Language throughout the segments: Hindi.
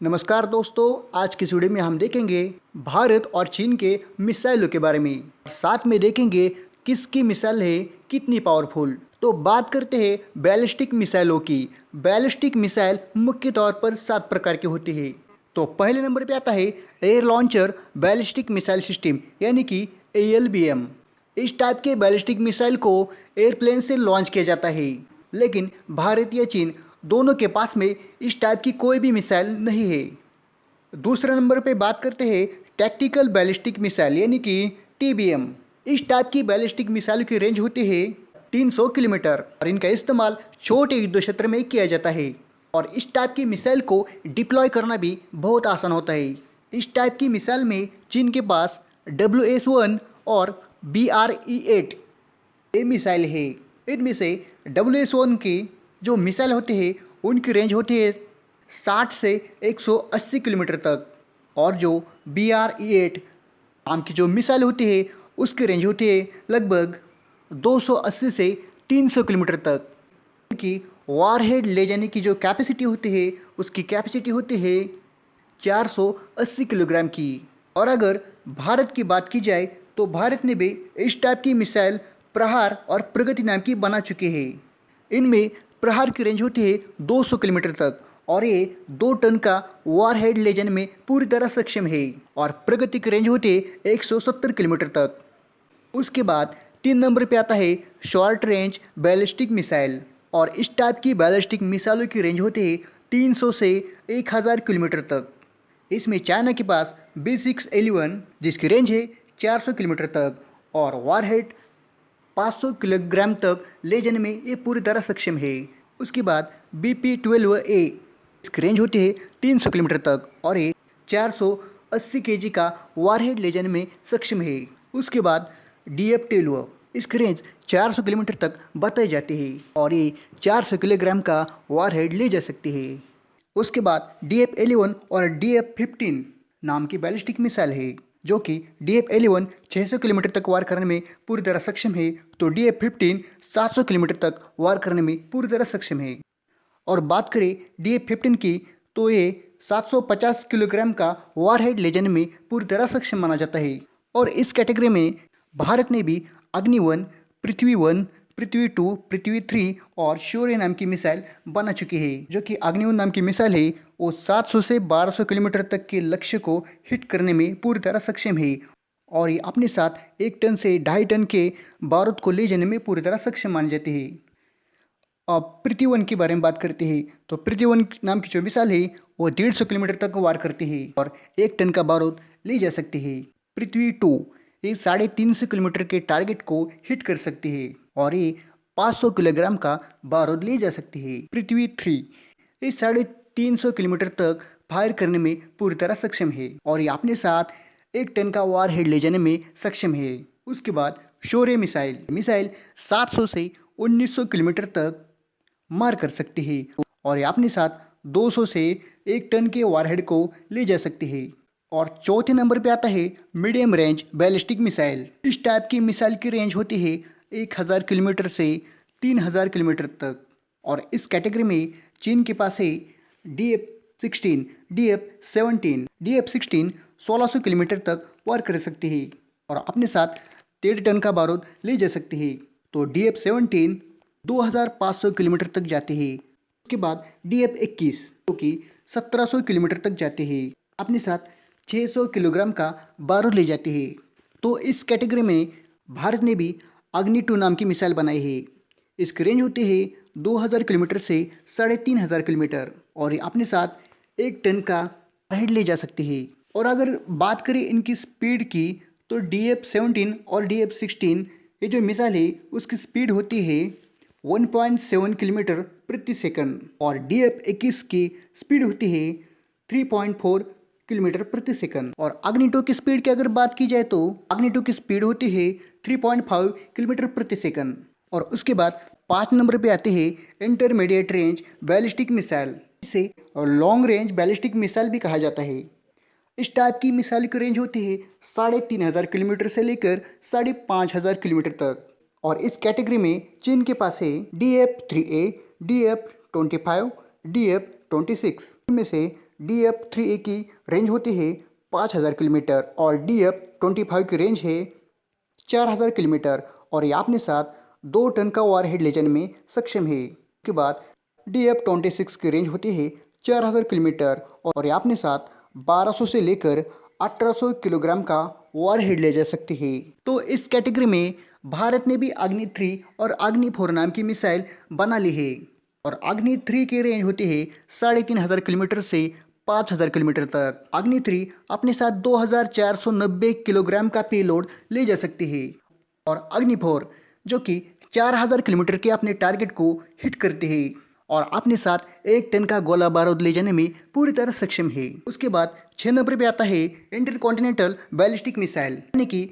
नमस्कार दोस्तों, आज की इस वीडियो में हम देखेंगे भारत और चीन के मिसाइलों के बारे में। साथ में देखेंगे किसकी मिसाइल है कितनी पावरफुल। तो बात करते हैं बैलिस्टिक मिसाइलों की। बैलिस्टिक मिसाइल मुख्य तौर पर 7 प्रकार की होती है। तो पहले नंबर पे आता है air launcher ballistic missile system यानी कि ALBM। इस टाइप के बैलिस्टिक मिसाइल को एयरप्लेन से लॉन्च किया जाता है, लेकिन भारत या चीन दोनों के पास में इस टाइप की कोई भी मिसाइल नहीं है। दूसरे नंबर पे बात करते हैं टैक्टिकल बैलिस्टिक मिसाइल यानी कि TBM। इस टाइप की बैलिस्टिक मिसाइल की रेंज होती है 300 किलोमीटर और इनका इस्तेमाल छोटे युद्ध क्षेत्र में किया जाता है। और इस टाइप की मिसाइल को डिप्लॉय करना भी बहुत आसान होता है। इस टाइप की मिसाइल में चीन के पास WS-1 और BRE-8 ये मिसाइल है। इनमें से WS-1 की जो मिसाइल होती है उनकी रेंज होती है 60 से 180 किलोमीटर तक, और जो BRE-8 नाम की जो मिसाइल होती है उसकी रेंज होती है लगभग 280 से 300 किलोमीटर तक। उनकी वारहेड ले जाने की जो कैपेसिटी होती है उसकी कैपेसिटी होती है 480 किलोग्राम की। और अगर भारत की बात की जाए तो भारत ने भी इस टाइप की मिसाइल प्रहार और प्रगति नाम की बना चुके हैं। इनमें प्रहार की रेंज होती है 200 किलोमीटर तक और ये 2 टन का वारहेड ले जाने में पूरी तरह सक्षम है। और प्रगति की रेंज होती है 170 किलोमीटर तक। उसके बाद 3 नंबर पे आता है शॉर्ट रेंज बैलिस्टिक मिसाइल। और इस टाइप की बैलिस्टिक मिसाइलों की रेंज होती है 300 से 1000 किलोमीटर तक। इसमें चाइना के पास B611 जिसकी रेंज है 400 किलोमीटर तक और वारहेड 500 किलोग्राम तक ले जाने में ये पूरी तरह सक्षम है। उसके बाद BP-12A इसकी रेंज होती है 300 किलोमीटर तक और ये 480 kg का वारहेड ले जाने में सक्षम है। उसके बाद DF-12 इसकी रेंज 400 किलोमीटर तक बताई जाती है और ये 400 किलोग्राम का वारहेड ले जा सकती है। उसके बाद DF-11 और DF-15 नाम की बैलिस्टिक मिसाइल है, जो कि DF-11 600 किलोमीटर तक वार करने में पूरी तरह सक्षम है, तो DF-15 700 किलोमीटर तक वार करने में पूरी तरह सक्षम है। और बात करें DF-15 की तो ये 750 किलोग्राम का वारहेड ले जाने में पूरी तरह सक्षम माना जाता है। और इस कैटेगरी में भारत ने भी अग्नि-1, पृथ्वी-1, पृथ्वी-2, पृथ्वी-3 और शौर्य नाम की मिसाइल बना चुकी है। जो कि अग्नि-1 नाम की मिसाइल है वो 700 से 1200 किलोमीटर तक के लक्ष्य को हिट करने में पूरी तरह सक्षम है और ये अपने साथ 1 टन से 2.5 टन के बारूद को ले जाने में पूरी तरह सक्षम मानी जाती है। अब पृथ्वी-1 के बारे में बात करते हैं तो पृथ्वी-1 नाम की जो मिसाइल है वो 150 किलोमीटर तक वार करती है और 1 टन का बारूद ले जा सकती है। पृथ्वी-2 ये 350 किलोमीटर के टारगेट को हिट कर सकती है और ये 500 किलोग्राम का बारूद ले जा सकती है। पृथ्वी-3 ये 350 किलोमीटर तक फायर करने में पूरी तरह सक्षम है और ये अपने साथ 1 टन का वारहेड ले जाने में सक्षम है। उसके बाद शौर्य मिसाइल मिसाइल 700 से 1900 किलोमीटर तक मार कर सकती है और ये अपने साथ 200 से 1 टन के वारहेड को ले जा सकती है। और चौथे नंबर पे आता है मीडियम रेंज बैलिस्टिक मिसाइल। इस टाइप की मिसाइल की रेंज होती है 1000 किलोमीटर से 3000 किलोमीटर तक और इस कैटेगरी में चीन के पास है DF-16, DF-17। DF-16 1600 किलोमीटर तक वार कर सकती है और अपने साथ 1.5 टन का बारूद ले जा सकती है, तो DF-17 2500 किलोमीटर तक जाती है। उसके बाद DF-21 जो कि 1700 किलोमीटर तक जाती है, अपने साथ 600 किलोग्राम का बारूद ले जाती है। तो इस कैटेगरी में भारत ने भी अग्नि-2 नाम की मिसाइल बनाई है। इसकी रेंज होती है 2000 किलोमीटर से 3500 किलोमीटर और ये अपने साथ 1 टन का वारहेड ले जा सकती है। और अगर बात करें इनकी स्पीड की तो DF-17 और DF-16 ये जो मिसाइल है उसकी स्पीड होती है 1.7 किलोमीटर प्रति सेकंड और DF-21 की स्पीड होती है 3.4 किलोमीटर प्रति सेकंड। और अग्नि-2 की स्पीड की अगर बात की जाए तो अग्नि-2 की स्पीड होती है 3.5 किलोमीटर प्रति सेकंड। और उसके बाद 5 नंबर पे आते हैं इंटरमीडिएट रेंज बैलिस्टिक मिसाइल। इसे लॉन्ग रेंज बैलिस्टिक मिसाइल भी कहा जाता है। इस टाइप की मिसाइल की रेंज होती है 3500 किलोमीटर से लेकर 5500 किलोमीटर तक और इस कैटेगरी में चीन के पास है DF-3A, DF-25, DF-26। इनमें से DF-3A की रेंज होती है 5000 किलोमीटर और DF-25 की रेंज है 4000 किलोमीटर और ये अपने साथ 2 टन का वॉरहेड ले जाने में सक्षम है। उसके बाद DF-26 की रेंज होती है 4000 किलोमीटर और ये अपने साथ 1200 से लेकर 1800 किलोग्राम का वॉरहेड ले जा सकती है। तो इस कैटेगरी में भारत ने भी अग्नि 3 और अग्नि 4 नाम की मिसाइल बना ली है और अग्नि 3 की रेंज होती है 3500 किलोमीटर से 5000 किलोमीटर तक। अग्नि 3 अपने साथ 2490 किलोग्राम का पेलोड ले जा सकती है और अग्नि 4 जो कि 4000 किलोमीटर के अपने टारगेट को हिट करती है और अपने साथ 1 टन का गोला बारूद ले जाने में पूरी तरह सक्षम है। उसके बाद 6 नंबर पे आता है इंटरकॉन्टिनेंटल बैलिस्टिक मिसाइल, यानी कि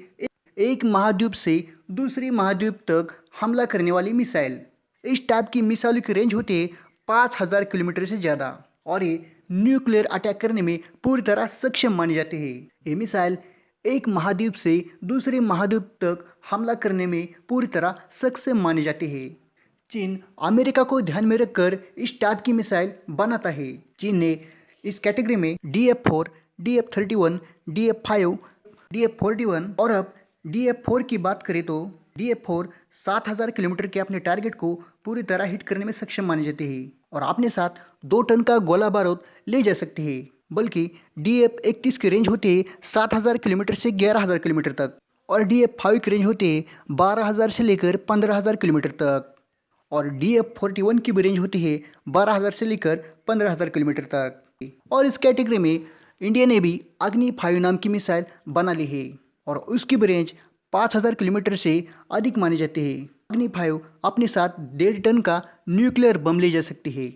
एक महाद्वीप से दूसरे महाद्वीप तक हमला करने वाली मिसाइल। इस टाइप की मिसाइल की रेंज होती है 5000 किलोमीटर से ज़्यादा और ये न्यूक्लियर अटैक करने में पूरी तरह सक्षम मानी जाती है। ये मिसाइल एक महाद्वीप से दूसरे महाद्वीप तक हमला करने में पूरी तरह सक्षम मानी जाती है। चीन अमेरिका को ध्यान में रखकर इस टाइप की मिसाइल बनाता है। चीन ने इस कैटेगरी में DF-4, DF-31, DF-5, DF-41 और अब DF-4 की बात करें तो DF-4 7000 किलोमीटर के अपने टारगेट को पूरी तरह हिट करने में सक्षम मानी जाती है और अपने साथ 2 टन का गोला बारूद ले जा सकती है। बल्कि DF-31 की रेंज होती है 7000 किलोमीटर से 11000 किलोमीटर तक और DF-5 की रेंज होती है 12000 से लेकर 15000 किलोमीटर तक और DF-41 की भी रेंज होती है 12000 से लेकर 15000 किलोमीटर तक। और इस कैटेगरी में इंडिया ने भी अग्नि 5 नाम की मिसाइल बना ली है और उसकी भी रेंज 5000 किलोमीटर से अधिक मानी जाती है। अग्नि 5 अपने साथ 1.5 टन का न्यूक्लियर बम ले जा सकती है।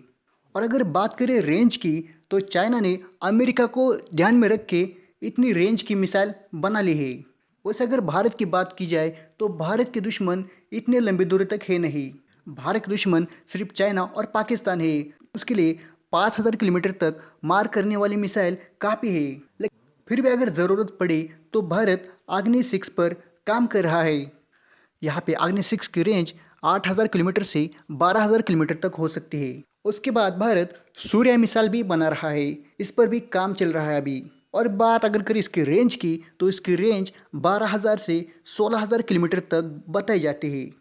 और अगर बात करें रेंज की तो चाइना ने अमेरिका को ध्यान में रख के इतनी रेंज की मिसाइल बना ली है। वैसे अगर भारत की बात की जाए तो भारत के दुश्मन इतने लंबी दूरी तक है नहीं। भारत के दुश्मन सिर्फ चाइना और पाकिस्तान है। उसके लिए 5000 किलोमीटर तक मार करने वाली मिसाइल काफ़ी है, लेकिन फिर भी अगर ज़रूरत पड़े तो भारत अग्नि 6 पर काम कर रहा है। यहाँ पे अग्नि 6 की रेंज 8000 किलोमीटर से 12000 किलोमीटर तक हो सकती है। उसके बाद भारत सूर्य मिसाइल भी बना रहा है, इस पर भी काम चल रहा है अभी। और बात अगर करें इसकी रेंज की तो इसकी रेंज 12000 से 16000 किलोमीटर तक बताई जाती है।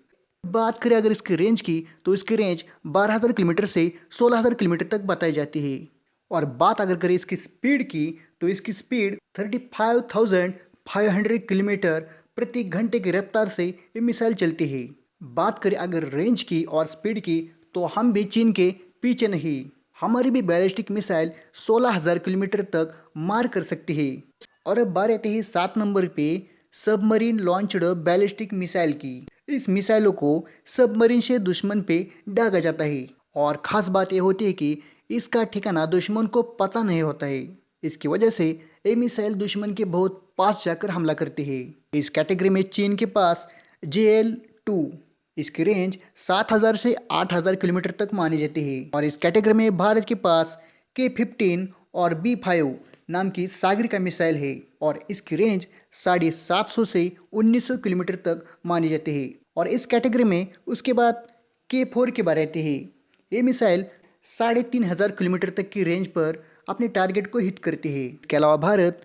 बात करें अगर इसकी रेंज की तो इसकी रेंज 12000 किलोमीटर से 16000 किलोमीटर तक बताई जाती है। और बात अगर करें इसकी स्पीड की तो इसकी स्पीड 35,500 किलोमीटर प्रति घंटे की रफ्तार से ये मिसाइल चलती है। बात करें अगर रेंज की और स्पीड की तो हम भी चीन के पीछे नहीं, हमारी भी बैलिस्टिक मिसाइल 16000 किलोमीटर तक मार कर सकती है। और अब बात आती है 7 नंबर पे सबमरीन लॉन्च्ड बैलिस्टिक मिसाइल की। इस मिसाइलों को सबमरीन से दुश्मन पे दागा जाता है और ख़ास बात यह होती है कि इसका ठिकाना दुश्मन को पता नहीं होता है। इसकी वजह से ये मिसाइल दुश्मन के बहुत पास जाकर हमला करती है। इस कैटेगरी में चीन के पास JL-2, इसकी रेंज 7000 से 8000 किलोमीटर तक मानी जाती है। और इस कैटेगरी में भारत के पास K-15 और B-5 नाम की सागरिका मिसाइल है और इसकी रेंज 750 से 1900 किलोमीटर तक मानी जाती है। और इस कैटेगरी में उसके बाद K-4 की बात आती है। ये मिसाइल 3500 किलोमीटर तक की रेंज पर अपने टारगेट को हिट करती है। इसके अलावा भारत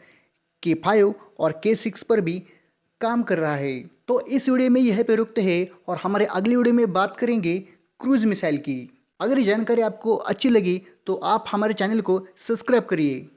K-5 और K-6 पर भी काम कर रहा है। तो इस वीडियो में यह पे रुकते हैं और हमारे अगली वीडियो में बात करेंगे क्रूज मिसाइल की। अगर ये जानकारी आपको अच्छी लगी तो आप हमारे चैनल को सब्सक्राइब करिए।